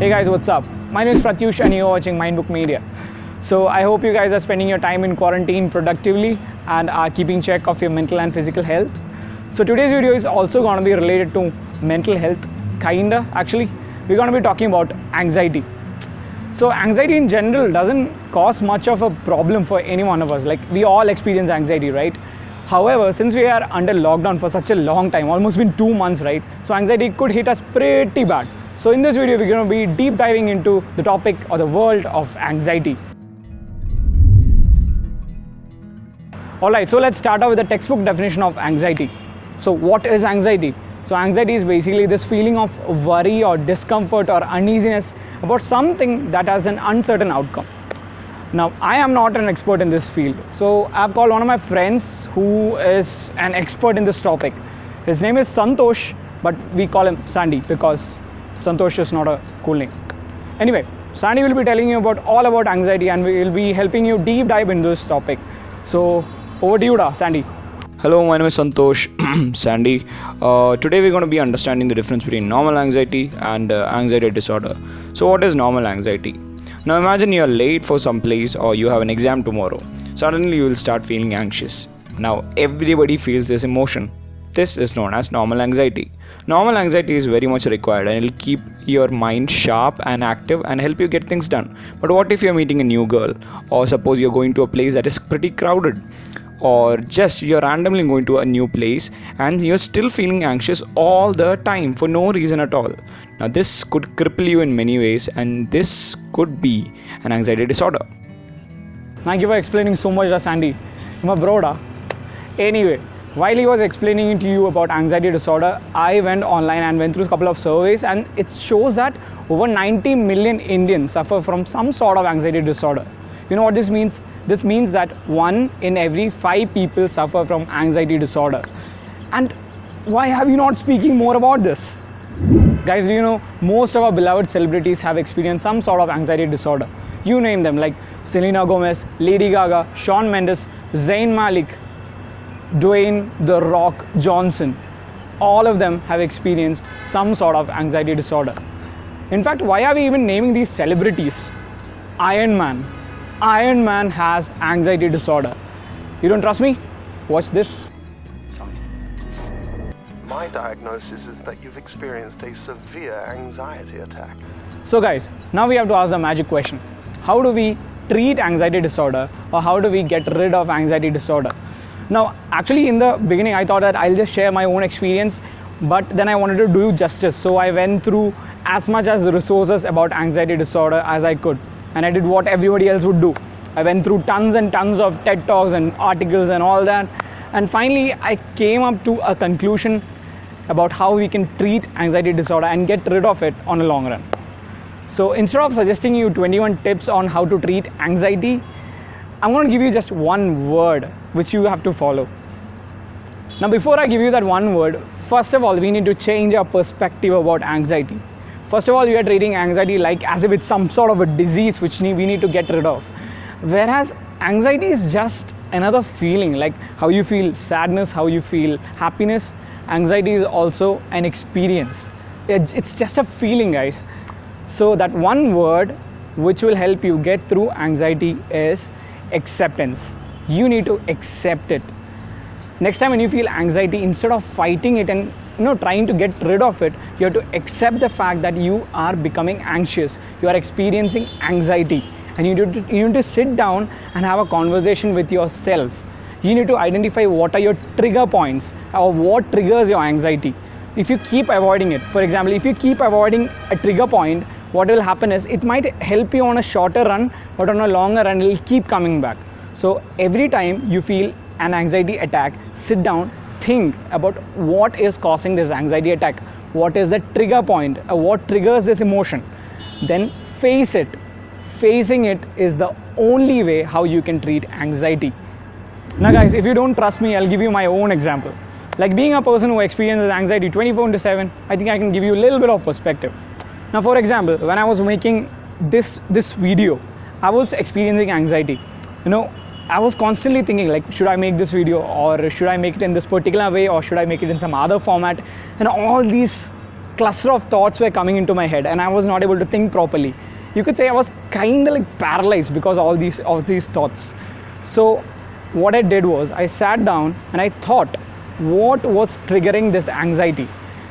Hey guys, what's up? My name is Pratyush and you're watching Mindbook Media. So I hope you guys are spending your time in quarantine productively and are keeping check of your mental and physical health. So today's video is also going to be related to mental health, kinda actually. We're going to be talking about anxiety. So anxiety in general doesn't cause much of a problem for any one of us. Like we all experience anxiety, right? However, since we are under lockdown for such a long time, almost been 2 months, right? So anxiety could hit us pretty bad. So in this video, we're going to be deep diving into the topic or the world of anxiety. Alright, so let's start off with the textbook definition of anxiety. So what is anxiety? So anxiety is basically this feeling of worry or discomfort or uneasiness about something that has an uncertain outcome. Now, I am not an expert in this field. So I've called one of my friends who is an expert in this topic. His name is Santosh, but we call him Sandy because Santosh is not a cool name. Anyway, Sandy will be telling you all about anxiety and we will be helping you deep dive into this topic. So over to you, Sandy. Hello, my name is Santosh. Sandy. Today we're going to be understanding the difference between normal anxiety and anxiety disorder. So what is normal anxiety? Now imagine you're late for some place or you have an exam tomorrow. Suddenly you will start feeling anxious. Now everybody feels this emotion. This is known as normal anxiety. Normal anxiety is very much required and it will keep your mind sharp and active and help you get things done. But what if you're meeting a new girl, or suppose you're going to a place that is pretty crowded, or just you're randomly going to a new place and you're still feeling anxious all the time for no reason at all. Now this could cripple you in many ways and this could be an anxiety disorder. Thank you for explaining so much, Sandy. My bro. Anyway, while he was explaining to you about anxiety disorder, I went online and went through a couple of surveys and it shows that over 90 million Indians suffer from some sort of anxiety disorder. You know what this means? This means that 1 in every 5 people suffer from anxiety disorder. And why have you not speaking more about this? Guys, do you know most of our beloved celebrities have experienced some sort of anxiety disorder? You name them, like Selena Gomez, Lady Gaga, Shawn Mendes, Zayn Malik, Dwayne "The Rock" Johnson. All of them have experienced some sort of anxiety disorder. In fact, why are we even naming these celebrities? Iron Man. Iron Man has anxiety disorder. You don't trust me? Watch this. My diagnosis is that you've experienced a severe anxiety attack. So guys, now we have to ask the magic question. How do we treat anxiety disorder, or how do we get rid of anxiety disorder? Now, actually in the beginning I thought that I'll just share my own experience, but then I wanted to do justice. So I went through as much as resources about anxiety disorder as I could. And I did what everybody else would do. I went through tons and tons of TED Talks and articles and all that. And finally, I came up to a conclusion about how we can treat anxiety disorder and get rid of it on a long run. So instead of suggesting you 21 tips on how to treat anxiety, I'm going to give you just one word which you have to follow. Now, before I give you that one word, first of all, we need to change our perspective about anxiety. First of all, we are treating anxiety like as if it's some sort of a disease which we need to get rid of. Whereas anxiety is just another feeling, like how you feel sadness, how you feel happiness. Anxiety is also an experience. It's just a feeling, guys. So that one word which will help you get through anxiety is acceptance. You need to accept it. Next time when you feel anxiety, instead of fighting it and trying to get rid of it, you have to accept the fact that you are becoming anxious. You are experiencing anxiety, and you need to sit down and have a conversation with yourself. You need to identify what are your trigger points or what triggers your anxiety. If you keep avoiding it, for example, if you keep avoiding a trigger point, what will happen is it might help you on a shorter run, but on a longer run, it will keep coming back. So every time you feel an anxiety attack, sit down, think about what is causing this anxiety attack, what is the trigger point, what triggers this emotion, then face it. Facing it is the only way how you can treat anxiety. Now guys, if you don't trust me, I'll give you my own example. Like being a person who experiences anxiety 24/7, I think I can give you a little bit of perspective. Now for example, when I was making this video, I was experiencing anxiety. I was constantly thinking like, should I make this video, or should I make it in this particular way, or should I make it in some other format? And all these cluster of thoughts were coming into my head and I was not able to think properly. You could say I was kind of like paralyzed because all these thoughts. So what I did was I sat down and I thought what was triggering this anxiety.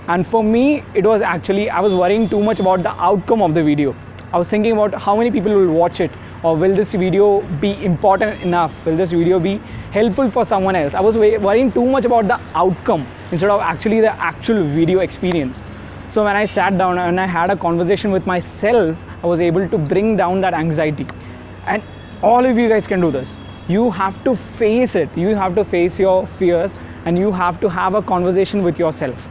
And for me, it was actually I was worrying too much about the outcome of the video. I was thinking about how many people will watch it, or will this video be important enough? Will this video be helpful for someone else? I was worrying too much about the outcome instead of actually the actual video experience. So when I sat down and I had a conversation with myself, I was able to bring down that anxiety. And all of you guys can do this. You have to face it. You have to face your fears and you have to have a conversation with yourself.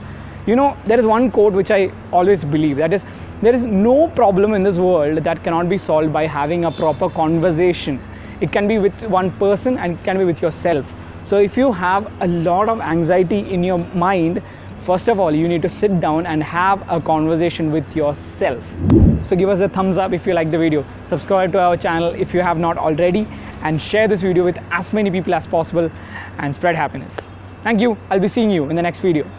You know, there is one quote which I always believe, that is, there is no problem in this world that cannot be solved by having a proper conversation. It can be with one person and it can be with yourself. So if you have a lot of anxiety in your mind, first of all, you need to sit down and have a conversation with yourself. So give us a thumbs up if you like the video, subscribe to our channel if you have not already, and share this video with as many people as possible and spread happiness. Thank you. I'll be seeing you in the next video.